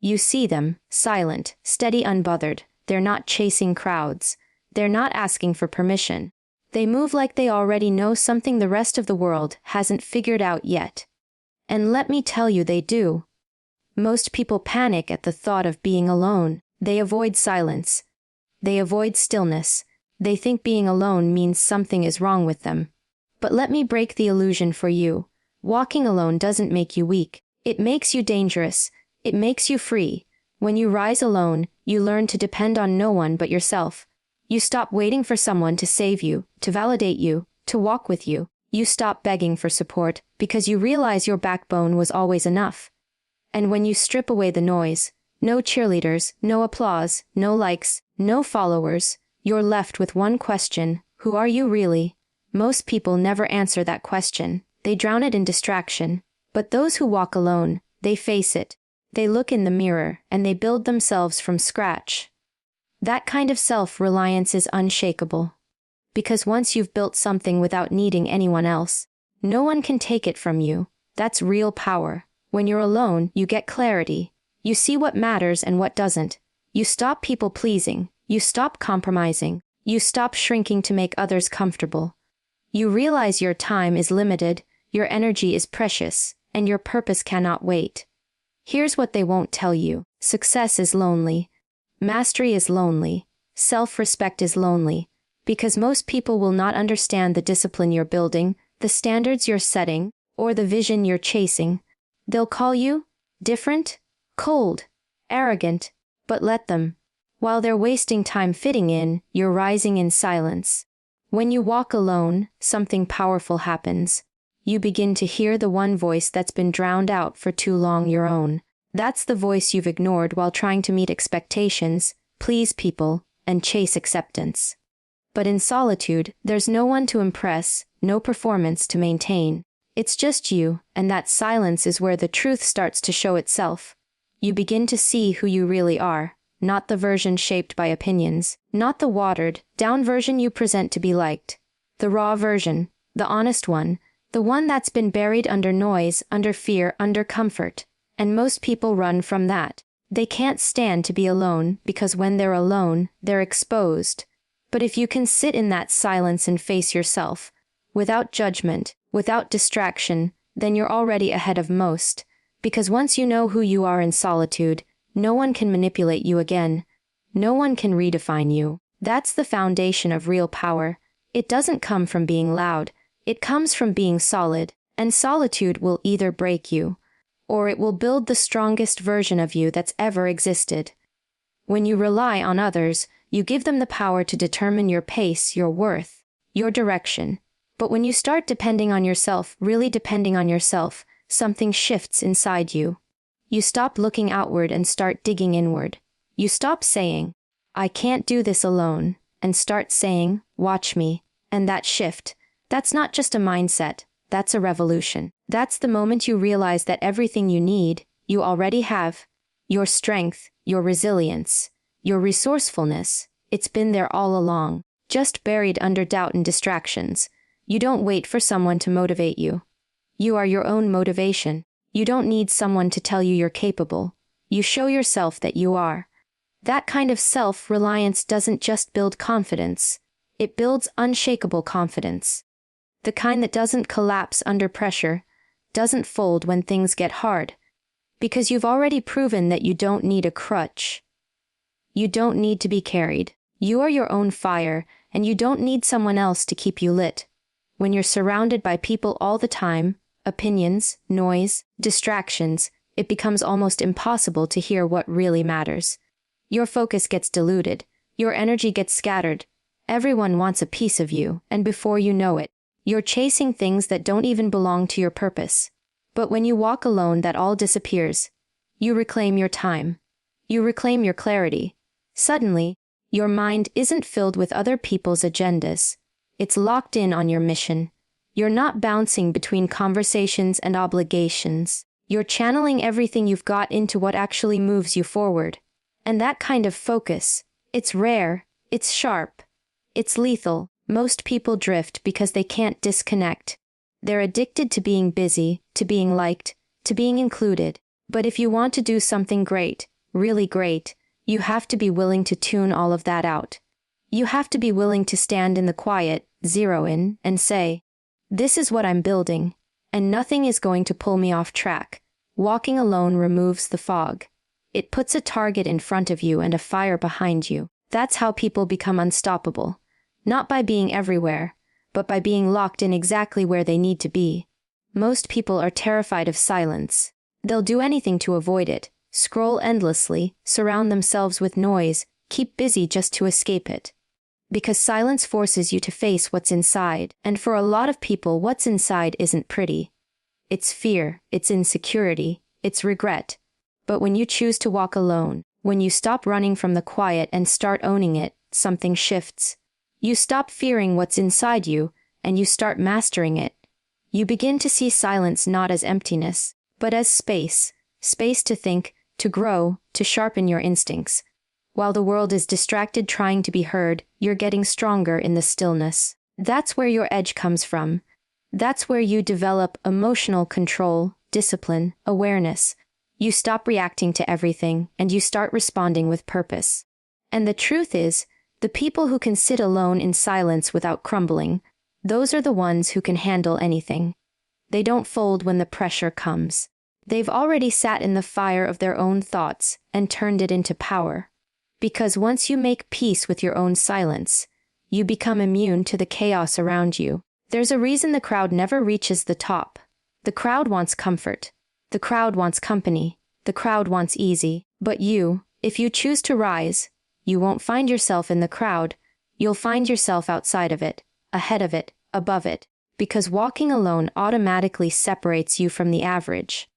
You see them, silent, steady, unbothered. They're not chasing crowds. They're not asking for permission. They move like they already know something the rest of the world hasn't figured out yet. And let me tell you, they do. Most people panic at the thought of being alone. They avoid silence. They avoid stillness. They think being alone means something is wrong with them. But let me break the illusion for you. Walking alone doesn't make you weak. It makes you dangerous. It makes you free. When you rise alone, you learn to depend on no one but yourself. You stop waiting for someone to save you, to validate you, to walk with you. You stop begging for support because you realize your backbone was always enough. And when you strip away the noise, no cheerleaders, no applause, no likes, no followers, you're left with one question: who are you really? Most people never answer that question. They drown it in distraction. But those who walk alone, they face it. They look in the mirror and they build themselves from scratch. That kind of self-reliance is unshakable. Because once you've built something without needing anyone else, no one can take it from you. That's real power. When you're alone, you get clarity. You see what matters and what doesn't. You stop people-pleasing. You stop compromising. You stop shrinking to make others comfortable. You realize your time is limited, your energy is precious, and your purpose cannot wait. Here's what they won't tell you. Success is lonely. Mastery is lonely. Self-respect is lonely. Because most people will not understand the discipline you're building, the standards you're setting, or the vision you're chasing. They'll call you different, cold, arrogant, but let them. While they're wasting time fitting in, you're rising in silence. When you walk alone, something powerful happens. You begin to hear the one voice that's been drowned out for too long, your own. That's the voice you've ignored while trying to meet expectations, please people, and chase acceptance. But in solitude, there's no one to impress, no performance to maintain. It's just you, and that silence is where the truth starts to show itself. You begin to see who you really are, not the version shaped by opinions, not the watered-down version you present to be liked. The raw version, the honest one, the one that's been buried under noise, under fear, under comfort. And most people run from that. They can't stand to be alone because when they're alone, they're exposed. But if you can sit in that silence and face yourself, without judgment, without distraction, then you're already ahead of most. Because once you know who you are in solitude, no one can manipulate you again. No one can redefine you. That's the foundation of real power. It doesn't come from being loud. It comes from being solid. And solitude will either break you, or it will build the strongest version of you that's ever existed. When you rely on others, you give them the power to determine your pace, your worth, your direction. But when you start depending on yourself, really depending on yourself, something shifts inside you. You stop looking outward and start digging inward. You stop saying, I can't do this alone, and start saying, watch me. And that shift, that's not just a mindset, that's a revolution. That's the moment you realize that everything you need, you already have. Your strength, your resilience, your resourcefulness, it's been there all along, just buried under doubt and distractions. You don't wait for someone to motivate you. You are your own motivation. You don't need someone to tell you you're capable. You show yourself that you are. That kind of self-reliance doesn't just build confidence. It builds unshakable confidence. The kind that doesn't collapse under pressure, doesn't fold when things get hard. Because you've already proven that you don't need a crutch. You don't need to be carried. You are your own fire, and you don't need someone else to keep you lit. When you're surrounded by people all the time, opinions, noise, distractions, it becomes almost impossible to hear what really matters. Your focus gets diluted. Your energy gets scattered. Everyone wants a piece of you, and before you know it, you're chasing things that don't even belong to your purpose. But when you walk alone, that all disappears. You reclaim your time. You reclaim your clarity. Suddenly, your mind isn't filled with other people's agendas. It's locked in on your mission. You're not bouncing between conversations and obligations. You're channeling everything you've got into what actually moves you forward. And that kind of focus, it's rare, it's sharp, it's lethal. Most people drift because they can't disconnect. They're addicted to being busy, to being liked, to being included. But if you want to do something great, really great, you have to be willing to tune all of that out. You have to be willing to stand in the quiet, zero in, and say, "This is what I'm building, and nothing is going to pull me off track." Walking alone removes the fog. It puts a target in front of you and a fire behind you. That's how people become unstoppable. Not by being everywhere, but by being locked in exactly where they need to be. Most people are terrified of silence. They'll do anything to avoid it, scroll endlessly, surround themselves with noise, keep busy just to escape it. Because silence forces you to face what's inside, and for a lot of people what's inside isn't pretty. It's fear, it's insecurity, it's regret. But when you choose to walk alone, when you stop running from the quiet and start owning it, something shifts. You stop fearing what's inside you, and you start mastering it. You begin to see silence not as emptiness, but as space. Space to think, to grow, to sharpen your instincts. While the world is distracted trying to be heard, you're getting stronger in the stillness. That's where your edge comes from. That's where you develop emotional control, discipline, awareness. You stop reacting to everything, and you start responding with purpose. And the truth is, the people who can sit alone in silence without crumbling, those are the ones who can handle anything. They don't fold when the pressure comes. They've already sat in the fire of their own thoughts and turned it into power. Because once you make peace with your own silence, you become immune to the chaos around you. There's a reason the crowd never reaches the top. The crowd wants comfort. The crowd wants company. The crowd wants easy. But you, if you choose to rise, you won't find yourself in the crowd. You'll find yourself outside of it, ahead of it, above it. Because walking alone automatically separates you from the average.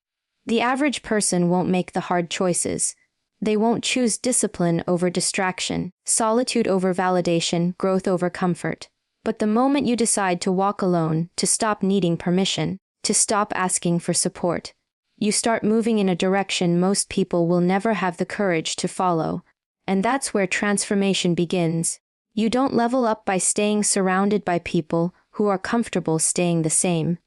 The average person won't make the hard choices. They won't choose discipline over distraction, solitude over validation, growth over comfort. But the moment you decide to walk alone, to stop needing permission, to stop asking for support, you start moving in a direction most people will never have the courage to follow. And that's where transformation begins. You don't level up by staying surrounded by people who are comfortable staying the same.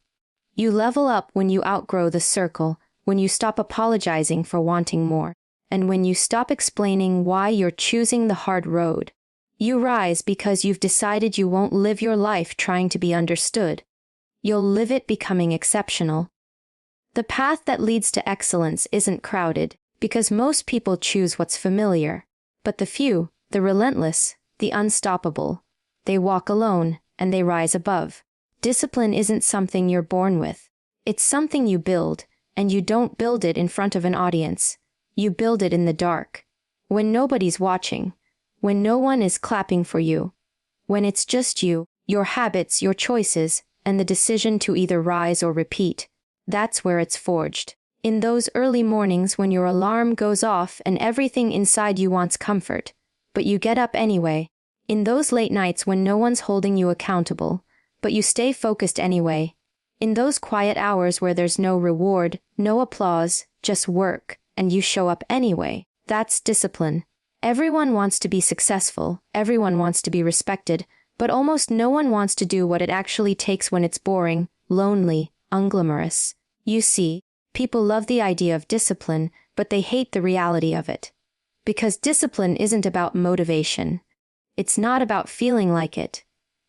You level up when you outgrow the circle, when you stop apologizing for wanting more, and when you stop explaining why you're choosing the hard road. You rise because you've decided you won't live your life trying to be understood. You'll live it becoming exceptional. The path that leads to excellence isn't crowded, because most people choose what's familiar. But the few, the relentless, the unstoppable, they walk alone, and they rise above. Discipline isn't something you're born with. It's something you build, and you don't build it in front of an audience. You build it in the dark. When nobody's watching. When no one is clapping for you. When it's just you, your habits, your choices, and the decision to either rise or repeat. That's where it's forged. In those early mornings when your alarm goes off and everything inside you wants comfort, but you get up anyway. In those late nights when no one's holding you accountable, but you stay focused anyway. In those quiet hours where there's no reward, no applause, just work, and you show up anyway. That's discipline. Everyone wants to be successful, everyone wants to be respected, but almost no one wants to do what it actually takes when it's boring, lonely, unglamorous. You see, people love the idea of discipline, but they hate the reality of it. Because discipline isn't about motivation. It's not about feeling like it.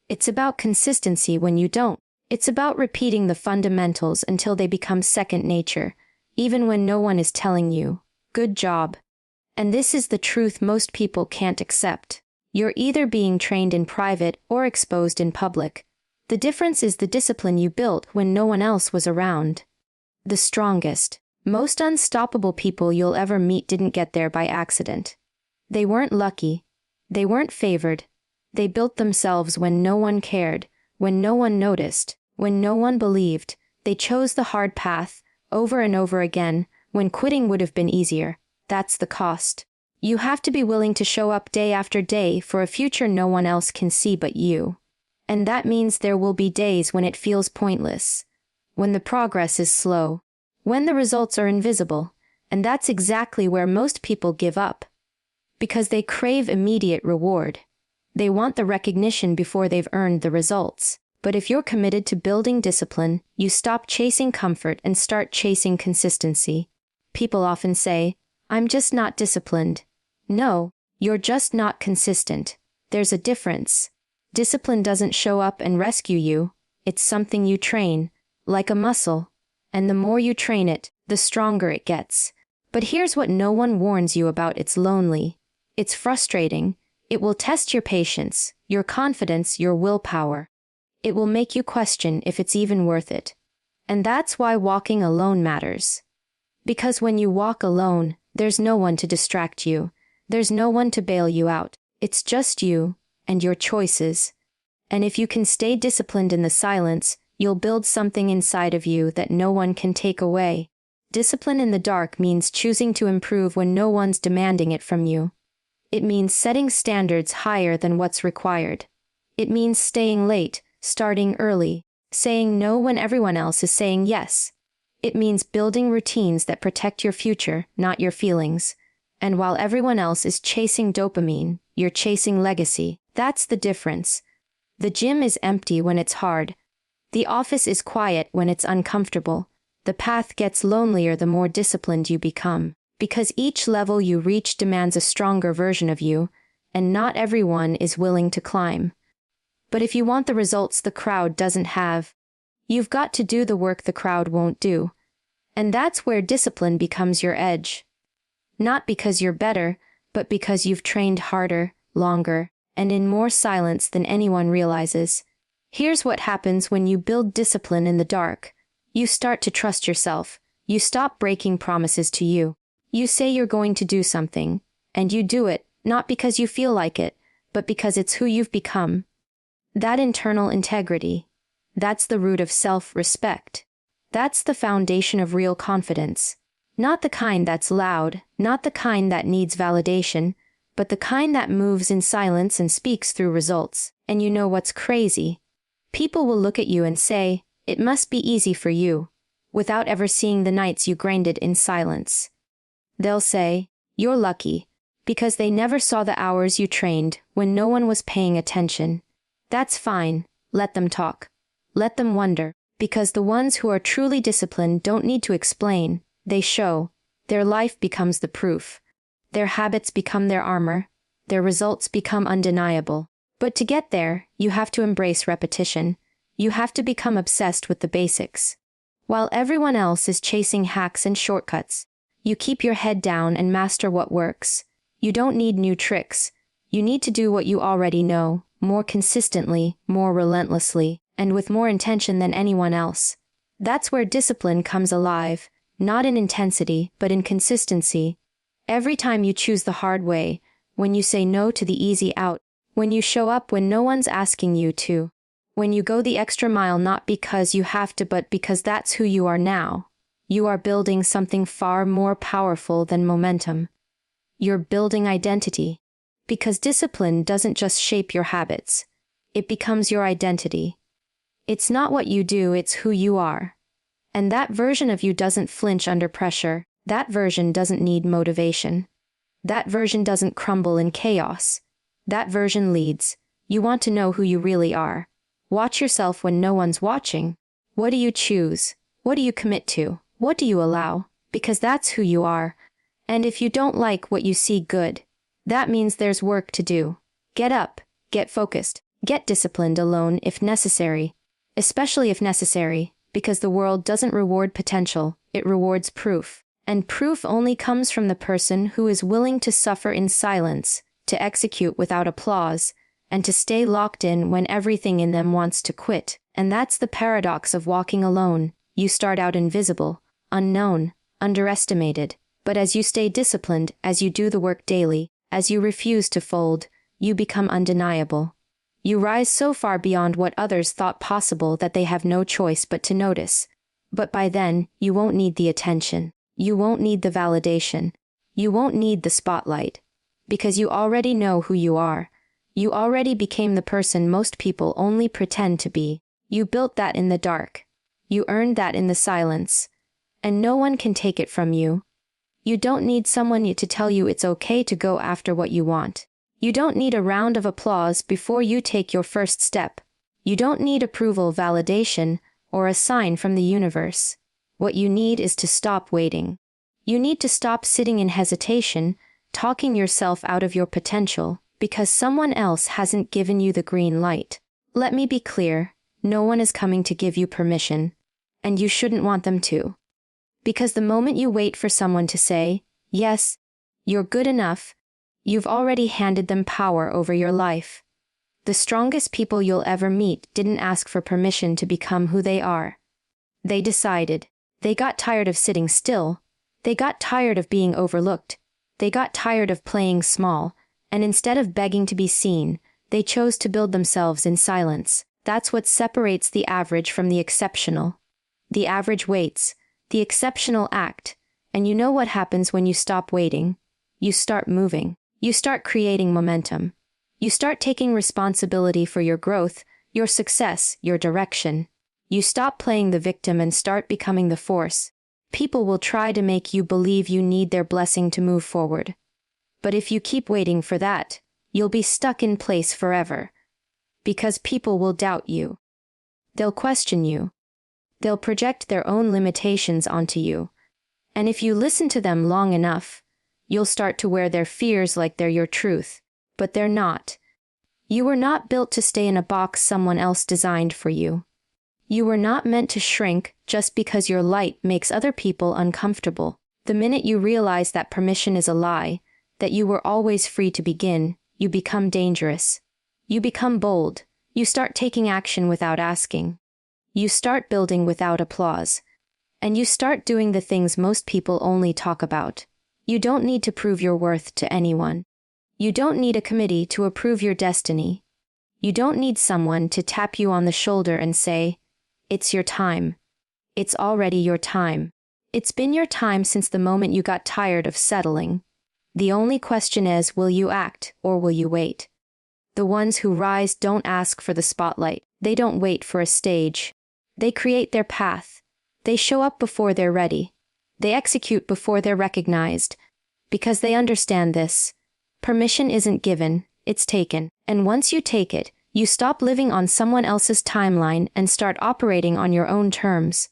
It's about consistency when you don't. It's about repeating the fundamentals until they become second nature, even when no one is telling you, "Good job." And this is the truth most people can't accept. You're either being trained in private or exposed in public. The difference is the discipline you built when no one else was around. The strongest, most unstoppable people you'll ever meet didn't get there by accident. They weren't lucky. They weren't favored. They built themselves when no one cared, when no one noticed, when no one believed. They chose the hard path, over and over again, when quitting would have been easier. That's the cost. You have to be willing to show up day after day for a future no one else can see but you. And that means there will be days when it feels pointless, when the progress is slow, when the results are invisible, and that's exactly where most people give up. Because they crave immediate reward. They want the recognition before they've earned the results. But if you're committed to building discipline, you stop chasing comfort and start chasing consistency. People often say, I'm just not disciplined. No, you're just not consistent. There's a difference. Discipline doesn't show up and rescue you. It's something you train, like a muscle. And the more you train it, the stronger it gets. But here's what no one warns you about: it's lonely. It's frustrating. It will test your patience, your confidence, your willpower. It will make you question if it's even worth it. And that's why walking alone matters. Because when you walk alone, there's no one to distract you. There's no one to bail you out. It's just you and your choices. And if you can stay disciplined in the silence, you'll build something inside of you that no one can take away. Discipline in the dark means choosing to improve when no one's demanding it from you. It means setting standards higher than what's required. It means staying late, starting early, saying no when everyone else is saying yes. It means building routines that protect your future, not your feelings. And while everyone else is chasing dopamine, you're chasing legacy. That's the difference. The gym is empty when it's hard. The office is quiet when it's uncomfortable. The path gets lonelier the more disciplined you become. Because each level you reach demands a stronger version of you, and not everyone is willing to climb. But if you want the results the crowd doesn't have, you've got to do the work the crowd won't do. And that's where discipline becomes your edge. Not because you're better, but because you've trained harder, longer, and in more silence than anyone realizes. Here's what happens when you build discipline in the dark. You start to trust yourself. You stop breaking promises to you. You say you're going to do something, and you do it, not because you feel like it, but because it's who you've become. That internal integrity, that's the root of self-respect. That's the foundation of real confidence. Not the kind that's loud, not the kind that needs validation, but the kind that moves in silence and speaks through results. And you know what's crazy? People will look at you and say, "It must be easy for you," without ever seeing the nights you grinded in silence. They'll say, "You're lucky," because they never saw the hours you trained when no one was paying attention. That's fine. Let them talk. Let them wonder, because the ones who are truly disciplined don't need to explain. They show. Their life becomes the proof. Their habits become their armor. Their results become undeniable. But to get there, you have to embrace repetition. You have to become obsessed with the basics. While everyone else is chasing hacks and shortcuts, you keep your head down and master what works. You don't need new tricks. You need to do what you already know, more consistently, more relentlessly, and with more intention than anyone else. That's where discipline comes alive, not in intensity, but in consistency. Every time you choose the hard way, when you say no to the easy out, when you show up when no one's asking you to, when you go the extra mile not because you have to but because that's who you are now, you are building something far more powerful than momentum. You're building identity. Because discipline doesn't just shape your habits. It becomes your identity. It's not what you do, it's who you are. And that version of you doesn't flinch under pressure. That version doesn't need motivation. That version doesn't crumble in chaos. That version leads. You want to know who you really are. Watch yourself when no one's watching. What do you choose? What do you commit to? What do you allow? Because that's who you are. And if you don't like what you see, good. That means there's work to do. Get up, get focused, get disciplined alone if necessary. Especially if necessary, because the world doesn't reward potential, it rewards proof. And proof only comes from the person who is willing to suffer in silence, to execute without applause, and to stay locked in when everything in them wants to quit. And that's the paradox of walking alone. You start out invisible, unknown, underestimated. But as you stay disciplined, as you do the work daily, as you refuse to fold, you become undeniable. You rise so far beyond what others thought possible that they have no choice but to notice. But by then, you won't need the attention. You won't need the validation. You won't need the spotlight. Because you already know who you are. You already became the person most people only pretend to be. You built that in the dark. You earned that in the silence. And no one can take it from you. You don't need someone to tell you it's okay to go after what you want. You don't need a round of applause before you take your first step. You don't need approval, validation, or a sign from the universe. What you need is to stop waiting. You need to stop sitting in hesitation, talking yourself out of your potential, because someone else hasn't given you the green light. Let me be clear, no one is coming to give you permission, and you shouldn't want them to. Because the moment you wait for someone to say, yes, you're good enough, you've already handed them power over your life. The strongest people you'll ever meet didn't ask for permission to become who they are. They decided. They got tired of sitting still. They got tired of being overlooked. They got tired of playing small, and instead of begging to be seen, they chose to build themselves in silence. That's what separates the average from the exceptional. The average waits, the exceptional act, and you know what happens when you stop waiting? You start moving. You start creating momentum. You start taking responsibility for your growth, your success, your direction. You stop playing the victim and start becoming the force. People will try to make you believe you need their blessing to move forward. But if you keep waiting for that, you'll be stuck in place forever. Because people will doubt you. They'll question you. They'll project their own limitations onto you. And if you listen to them long enough, you'll start to wear their fears like they're your truth. But they're not. You were not built to stay in a box someone else designed for you. You were not meant to shrink just because your light makes other people uncomfortable. The minute you realize that permission is a lie, that you were always free to begin, you become dangerous. You become bold. You start taking action without asking. You start building without applause. And you start doing the things most people only talk about. You don't need to prove your worth to anyone. You don't need a committee to approve your destiny. You don't need someone to tap you on the shoulder and say, "It's your time." It's already your time. It's been your time since the moment you got tired of settling. The only question is, will you act or will you wait? The ones who rise don't ask for the spotlight. They don't wait for a stage. They create their path. They show up before they're ready. They execute before they're recognized. Because they understand this. Permission isn't given, it's taken. And once you take it, you stop living on someone else's timeline and start operating on your own terms.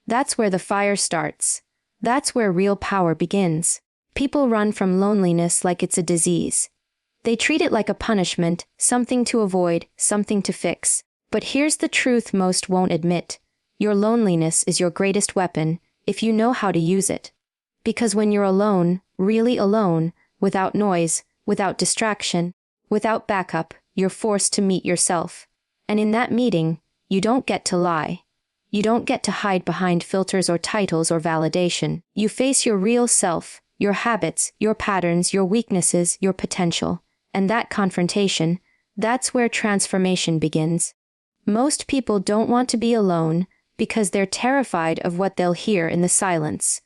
That's where the fire starts. That's where real power begins. People run from loneliness like it's a disease. They treat it like a punishment, something to avoid, something to fix. But here's the truth most won't admit. Your loneliness is your greatest weapon, if you know how to use it. Because when you're alone, really alone, without noise, without distraction, without backup, you're forced to meet yourself. And in that meeting, you don't get to lie. You don't get to hide behind filters or titles or validation. You face your real self, your habits, your patterns, your weaknesses, your potential. And that confrontation, that's where transformation begins. Most people don't want to be alone because they're terrified of what they'll hear in the silence.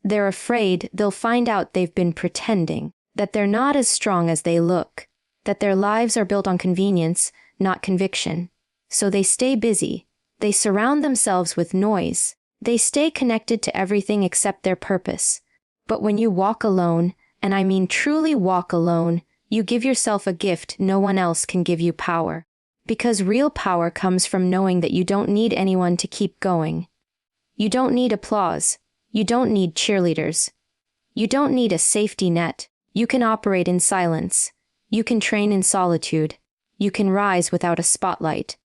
They're afraid they'll find out they've been pretending, that they're not as strong as they look, that their lives are built on convenience, not conviction. So they stay busy. They surround themselves with noise. They stay connected to everything except their purpose. But when you walk alone, and I mean truly walk alone, you give yourself a gift no one else can give you: power. Because real power comes from knowing that you don't need anyone to keep going. You don't need applause. You don't need cheerleaders. You don't need a safety net. You can operate in silence. You can train in solitude. You can rise without a spotlight.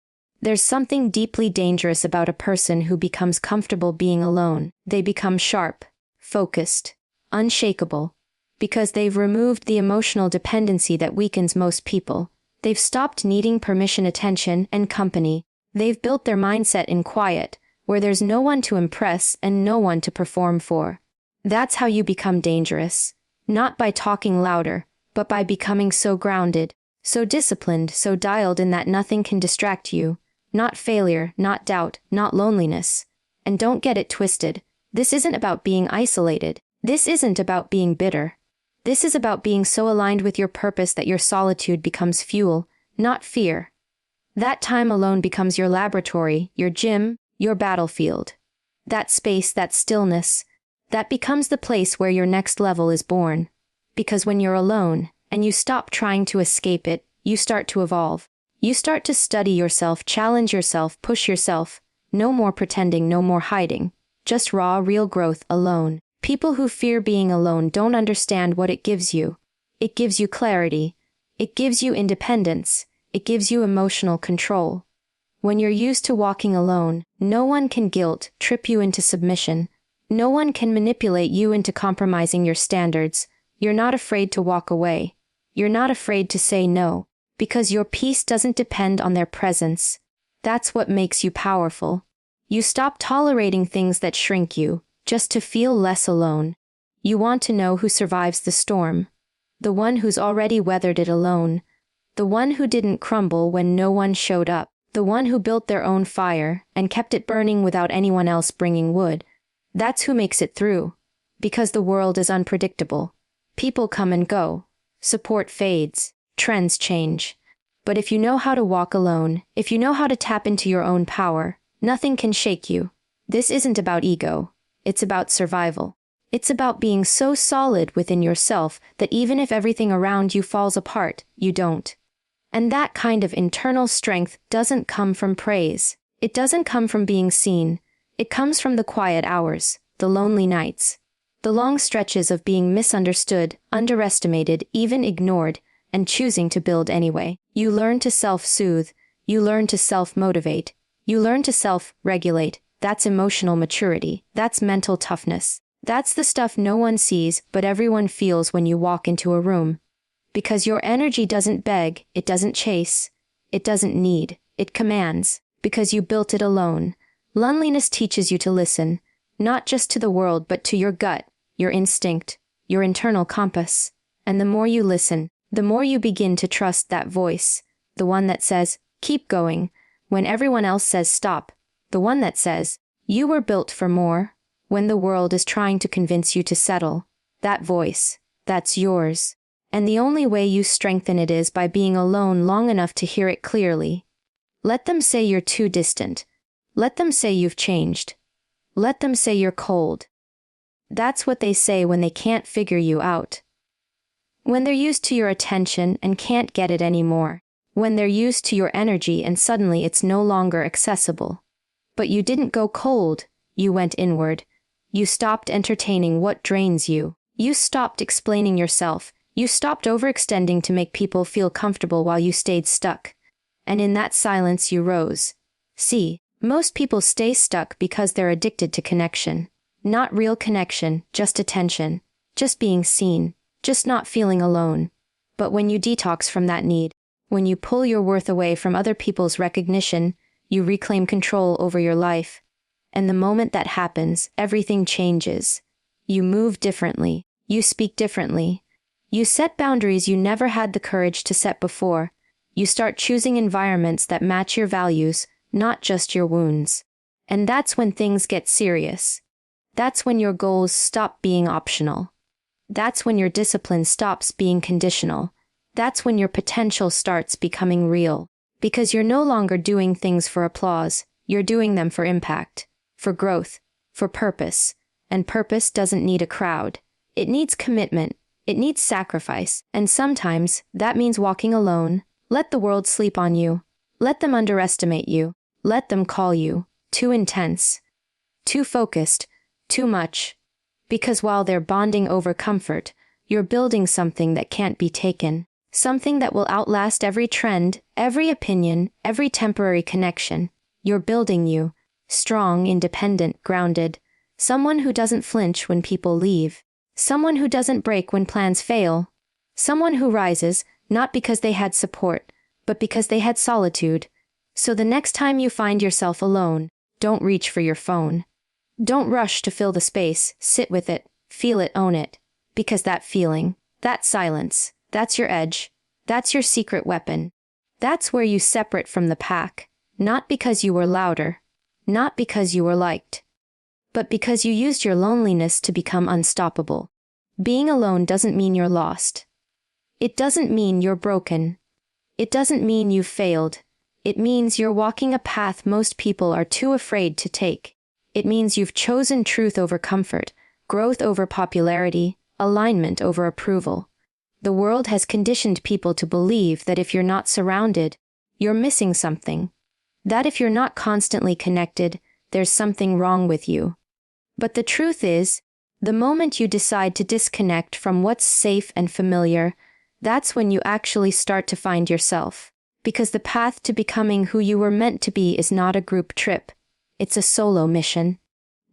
There's something deeply dangerous about a person who becomes comfortable being alone. They become sharp, focused, unshakable. Because they've removed the emotional dependency that weakens most people. They've stopped needing permission, attention, and company. They've built their mindset in quiet, where there's no one to impress and no one to perform for. That's how you become dangerous. Not by talking louder, but by becoming so grounded, so disciplined, so dialed in that nothing can distract you. Not failure, not doubt, not loneliness. And don't get it twisted. This isn't about being isolated. This isn't about being bitter. This is about being so aligned with your purpose that your solitude becomes fuel, not fear. That time alone becomes your laboratory, your gym, your battlefield. That space, that stillness, that becomes the place where your next level is born. Because when you're alone, and you stop trying to escape it, you start to evolve. You start to study yourself, challenge yourself, push yourself. No more pretending, no more hiding. Just raw, real growth alone. People who fear being alone don't understand what it gives you. It gives you clarity. It gives you independence. It gives you emotional control. When you're used to walking alone, no one can trip you into submission. No one can manipulate you into compromising your standards. You're not afraid to walk away. You're not afraid to say no, because your peace doesn't depend on their presence. That's what makes you powerful. You stop tolerating things that shrink you, just to feel less alone. You want to know who survives the storm. The one who's already weathered it alone. The one who didn't crumble when no one showed up. The one who built their own fire and kept it burning without anyone else bringing wood. That's who makes it through. Because the world is unpredictable. People come and go. Support fades. Trends change. But if you know how to walk alone, if you know how to tap into your own power, nothing can shake you. This isn't about ego. It's about survival. It's about being so solid within yourself that even if everything around you falls apart, you don't. And that kind of internal strength doesn't come from praise. It doesn't come from being seen. It comes from the quiet hours, the lonely nights, the long stretches of being misunderstood, underestimated, even ignored, and choosing to build anyway. You learn to self-soothe. You learn to self-motivate. You learn to self-regulate. That's emotional maturity. That's mental toughness. That's the stuff no one sees but everyone feels when you walk into a room. Because your energy doesn't beg, it doesn't chase, it doesn't need, it commands, because you built it alone. Loneliness teaches you to listen, not just to the world but to your gut, your instinct, your internal compass. And the more you listen, the more you begin to trust that voice, the one that says, keep going, when everyone else says stop, the one that says, you were built for more, when the world is trying to convince you to settle. That voice, that's yours. And the only way you strengthen it is by being alone long enough to hear it clearly. Let them say you're too distant. Let them say you've changed. Let them say you're cold. That's what they say when they can't figure you out. When they're used to your attention and can't get it anymore. When they're used to your energy and suddenly it's no longer accessible. But you didn't go cold, you went inward. You stopped entertaining what drains you. You stopped explaining yourself. You stopped overextending to make people feel comfortable while you stayed stuck. And in that silence you rose. See, most people stay stuck because they're addicted to connection. Not real connection, just attention. Just being seen. Just not feeling alone. But when you detox from that need, when you pull your worth away from other people's recognition, you reclaim control over your life. And the moment that happens, everything changes. You move differently. You speak differently. You set boundaries you never had the courage to set before. You start choosing environments that match your values, not just your wounds. And that's when things get serious. That's when your goals stop being optional. That's when your discipline stops being conditional. That's when your potential starts becoming real. Because you're no longer doing things for applause, you're doing them for impact, for growth, for purpose. And purpose doesn't need a crowd. It needs commitment. It needs sacrifice, and sometimes that means walking alone. Let the world sleep on you. Let them underestimate you. Let them call you too intense, too focused, too much. Because while they're bonding over comfort, you're building something that can't be taken. Something that will outlast every trend, every opinion, every temporary connection. You're building you. Strong, independent, grounded. Someone who doesn't flinch when people leave. Someone who doesn't break when plans fail. Someone who rises, not because they had support, but because they had solitude. So the next time you find yourself alone, don't reach for your phone. Don't rush to fill the space, sit with it, feel it, own it. Because that feeling, that silence, that's your edge. That's your secret weapon. That's where you separate from the pack. Not because you were louder. Not because you were liked. But because you used your loneliness to become unstoppable. Being alone doesn't mean you're lost. It doesn't mean you're broken. It doesn't mean you've failed. It means you're walking a path most people are too afraid to take. It means you've chosen truth over comfort, growth over popularity, alignment over approval. The world has conditioned people to believe that if you're not surrounded, you're missing something. That if you're not constantly connected, there's something wrong with you. But the truth is, The moment you decide to disconnect from what's safe and familiar, that's when you actually start to find yourself. Because the path to becoming who you were meant to be is not a group trip. It's a solo mission.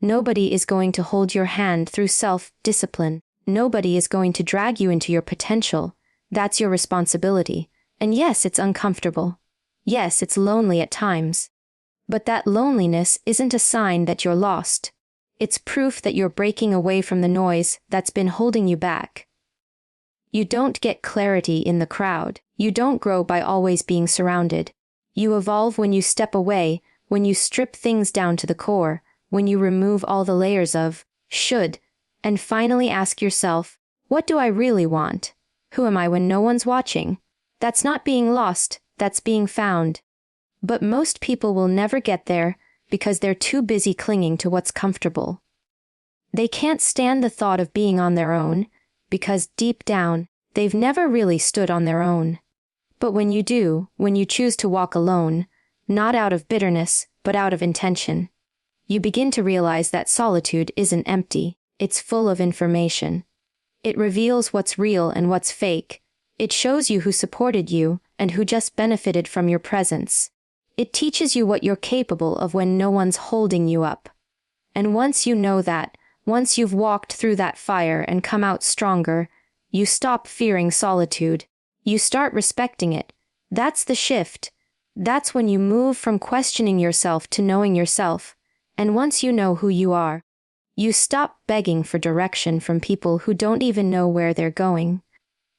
Nobody is going to hold your hand through self-discipline. Nobody is going to drag you into your potential. That's your responsibility. And yes, it's uncomfortable. Yes, it's lonely at times. But that loneliness isn't a sign that you're lost. It's proof that you're breaking away from the noise that's been holding you back. You don't get clarity in the crowd. You don't grow by always being surrounded. You evolve when you step away, when you strip things down to the core, when you remove all the layers of should, and finally ask yourself, what do I really want? Who am I when no one's watching? That's not being lost, that's being found. But most people will never get there because they're too busy clinging to what's comfortable. They can't stand the thought of being on their own, because deep down, they've never really stood on their own. But when you do, when you choose to walk alone, not out of bitterness, but out of intention, you begin to realize that solitude isn't empty, it's full of information. It reveals what's real and what's fake. It shows you who supported you and who just benefited from your presence. It teaches you what you're capable of when no one's holding you up. And once you know that, once you've walked through that fire and come out stronger, you stop fearing solitude. You start respecting it. That's the shift. That's when you move from questioning yourself to knowing yourself. And once you know who you are, you stop begging for direction from people who don't even know where they're going.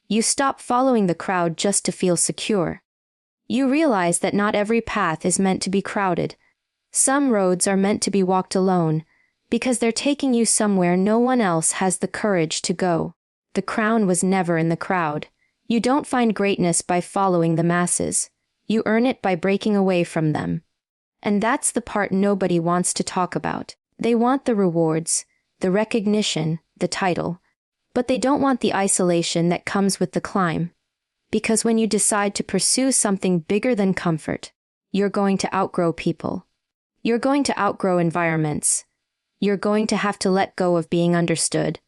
You stop following the crowd just to feel secure. You realize that not every path is meant to be crowded. Some roads are meant to be walked alone, because they're taking you somewhere no one else has the courage to go. The crown was never in the crowd. You don't find greatness by following the masses. You earn it by breaking away from them. And that's the part nobody wants to talk about. They want the rewards, the recognition, the title. But they don't want the isolation that comes with the climb. Because when you decide to pursue something bigger than comfort, you're going to outgrow people. You're going to outgrow environments. You're going to have to let go of being understood.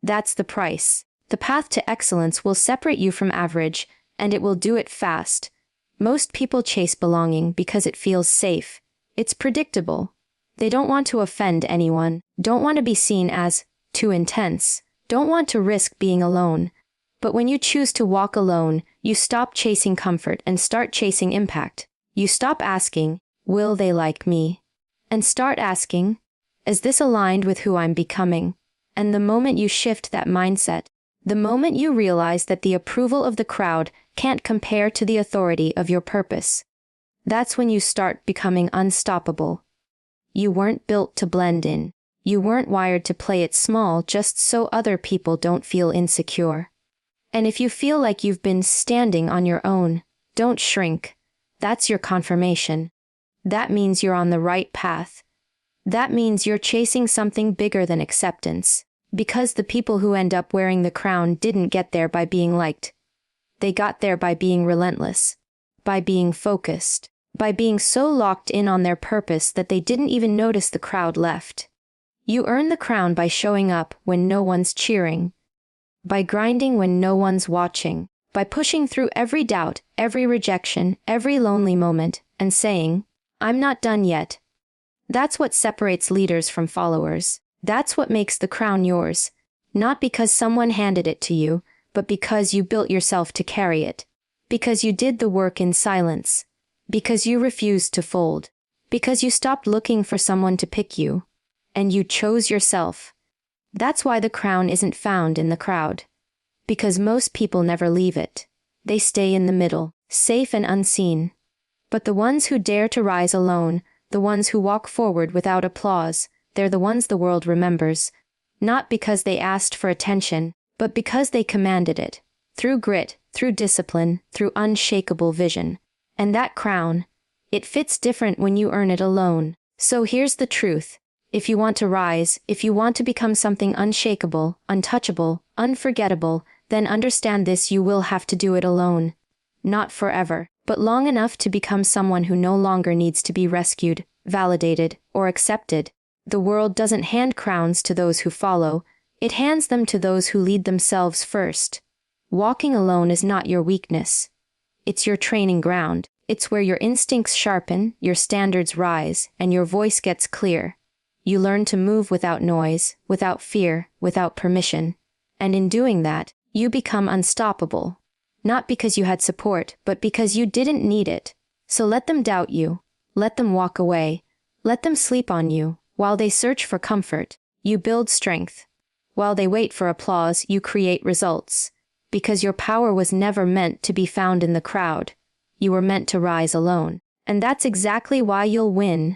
That's the price. The path to excellence will separate you from average, and it will do it fast. Most people chase belonging because it feels safe. It's predictable. They don't want to offend anyone, don't want to be seen as too intense, don't want to risk being alone. But when you choose to walk alone, you stop chasing comfort and start chasing impact. You stop asking, will they like me? And start asking, is this aligned with who I'm becoming? And the moment you shift that mindset, the moment you realize that the approval of the crowd can't compare to the authority of your purpose, that's when you start becoming unstoppable. You weren't built to blend in. You weren't wired to play it small just so other people don't feel insecure. And if you feel like you've been standing on your own, don't shrink. That's your confirmation. That means you're on the right path. That means you're chasing something bigger than acceptance. Because the people who end up wearing the crown didn't get there by being liked. They got there by being relentless, by being focused, by being so locked in on their purpose that they didn't even notice the crowd left. You earn the crown by showing up when no one's cheering, by grinding when no one's watching, by pushing through every doubt, every rejection, every lonely moment, and saying, I'm not done yet. That's what separates leaders from followers. That's what makes the crown yours, not because someone handed it to you, but because you built yourself to carry it, because you did the work in silence, because you refused to fold, because you stopped looking for someone to pick you, and you chose yourself. That's why the crown isn't found in the crowd, because most people never leave it. They stay in the middle, safe and unseen. But the ones who dare to rise alone, the ones who walk forward without applause, they're the ones the world remembers, not because they asked for attention, but because they commanded it, through grit, through discipline, through unshakable vision. And that crown, it fits different when you earn it alone. So here's the truth. If you want to rise, if you want to become something unshakable, untouchable, unforgettable, then understand this: you will have to do it alone. Not forever, but long enough to become someone who no longer needs to be rescued, validated, or accepted. The world doesn't hand crowns to those who follow. It hands them to those who lead themselves first. Walking alone is not your weakness. It's your training ground. It's where your instincts sharpen, your standards rise, and your voice gets clear. You learn to move without noise, without fear, without permission. And in doing that, you become unstoppable. Not because you had support, but because you didn't need it. So let them doubt you. Let them walk away. Let them sleep on you. While they search for comfort, you build strength. While they wait for applause, you create results. Because your power was never meant to be found in the crowd. You were meant to rise alone. And that's exactly why you'll win.